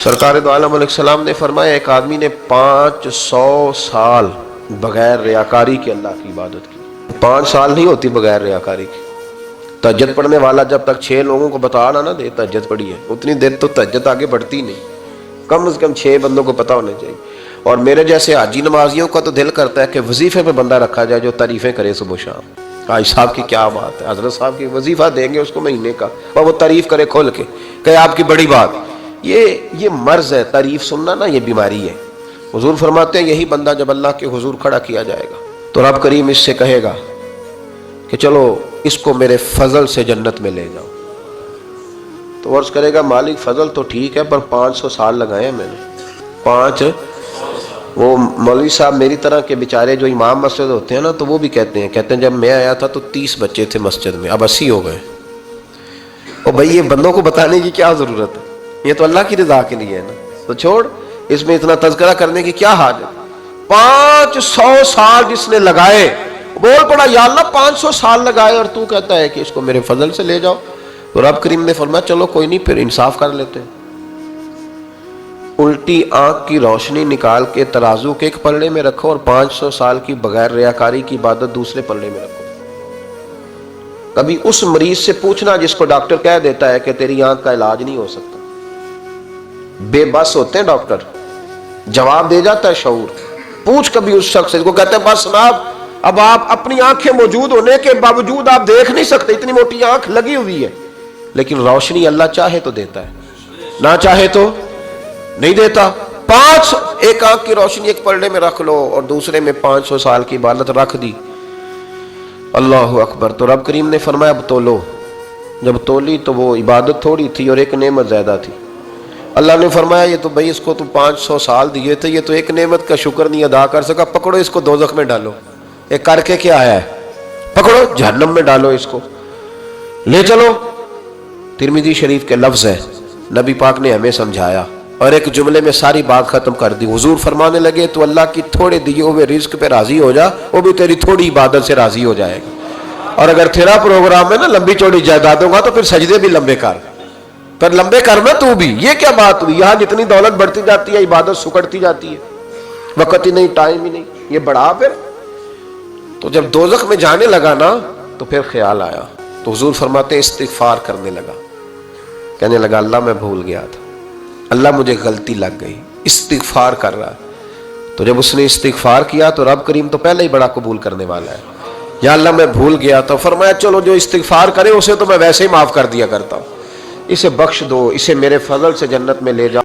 سرکار دو عالم علیہ السلام نے فرمایا ایک آدمی نے 500 سال بغیر ریاکاری کے اللہ کی عبادت کی. 5 سال نہیں ہوتی بغیر ریاکاری کی. تہجد پڑھنے والا جب تک 6 لوگوں کو بتا نہ دے تہجد پڑھی ہے اتنی دیر تو تہجد آگے بڑھتی نہیں. کم از کم 6 بندوں کو پتہ ہونا چاہیے. اور میرے جیسے حاجی نمازیوں کا تو دل کرتا ہے کہ وظیفے پہ بندہ رکھا جائے جو تعریفیں کرے صبح و شام. حاج صاحب کی کیا بات ہے، حضرت صاحب کی وظیفہ دیں گے اس کو مہینے کا اور وہ تعریف کرے کھول کے کہ آپ کی بڑی بات. یہ مرض ہے، تعریف سننا نا یہ بیماری ہے. حضور فرماتے ہیں یہی بندہ جب اللہ کے حضور کھڑا کیا جائے گا تو رب کریم اس سے کہے گا کہ چلو اس کو میرے فضل سے جنت میں لے جاؤ. تو عرض کرے گا مالک فضل تو ٹھیک ہے پر 500 سال لگائے ہیں میں نے. وہ مولوی صاحب میری طرح کے بیچارے جو امام مسجد ہوتے ہیں نا تو وہ بھی کہتے ہیں جب میں آیا تھا تو 30 بچے تھے مسجد میں، اب 80 ہو گئے. اور بھائی یہ بندوں کو بتانے کی کیا ضرورت ہے، یہ تو اللہ کی رضا کے لیے ہے نا. تو چھوڑ اس میں اتنا تذکرہ کرنے کی کیا حاجت. 500 سال جس نے لگائے، بول پڑا یا اللہ 500 سال لگائے اور تو کہتا ہے کہ اس کو میرے فضل سے لے جاؤ. تو رب کریم نے فرمایا چلو کوئی نہیں پھر انصاف کر لیتے ہیں. الٹی آنکھ کی روشنی نکال کے ترازو کے ایک پلڑے میں رکھو اور 500 سال کی بغیر ریاکاری کی عبادت دوسرے پلڑے میں رکھو. کبھی اس مریض سے پوچھنا جس کو ڈاکٹر کہہ دیتا ہے کہ تیری آنکھ کا علاج نہیں ہو سکتا. بے بس ہوتے ہیں ڈاکٹر، جواب دے جاتا ہے شعور. پوچھ کبھی اس شخص سے کو کہتے ہیں بس جناب اب آپ اپنی آنکھیں موجود ہونے کے باوجود آپ دیکھ نہیں سکتے، اتنی موٹی آنکھ لگی ہوئی ہے. لیکن روشنی اللہ چاہے تو دیتا ہے، نہ چاہے تو نہیں دیتا. 5 ایک آنکھ کی روشنی ایک پلڑے میں رکھ لو اور دوسرے میں 500 سال کی عبادت رکھ دی. اللہ اکبر. تو رب کریم نے فرمایا اب تولو. جب تولی تو وہ عبادت تھوڑی تھی اور ایک نعمت زیادہ تھی. اللہ نے فرمایا یہ تو بھائی اس کو تو 500 سال دیے تھے، یہ تو ایک نعمت کا شکر نہیں ادا کر سکا، پکڑو اس کو دوزخ میں ڈالو. ایک کر کے کیا آیا ہے، پکڑو جہنم میں ڈالو، اس کو لے چلو. ترمذی شریف کے لفظ ہے، نبی پاک نے ہمیں سمجھایا اور ایک جملے میں ساری بات ختم کر دی. حضور فرمانے لگے تو اللہ کی تھوڑے دیے ہوئے رزق پہ راضی ہو جا، وہ بھی تیری تھوڑی عبادت سے راضی ہو جائے گا. اور اگر تیرا پروگرام ہے نا لمبی چوڑی جائیدادوں کا تو پھر سجدے بھی لمبے کر، پھر لمبے کرنا تو بھی. یہ کیا بات ہوئی، یہاں جتنی دولت بڑھتی جاتی ہے عبادت سکڑتی جاتی ہے، وقت ہی نہیں، ٹائم ہی نہیں. یہ بڑھا پھر. تو جب دوزخ میں جانے لگا نا تو پھر خیال آیا. تو حضور فرماتے استغفار کرنے لگا، کہنے لگا اللہ میں بھول گیا تھا، اللہ مجھے غلطی لگ گئی. استغفار کر رہا. تو جب اس نے استغفار کیا تو رب کریم تو پہلے ہی بڑا قبول کرنے والا ہے. یا اللہ میں بھول گیا تو فرمایا چلو جو استغفار کرے اسے تو میں ویسے ہی معاف کر دیا کرتا ہوں، اسے بخش دو، اسے میرے فضل سے جنت میں لے جاؤ.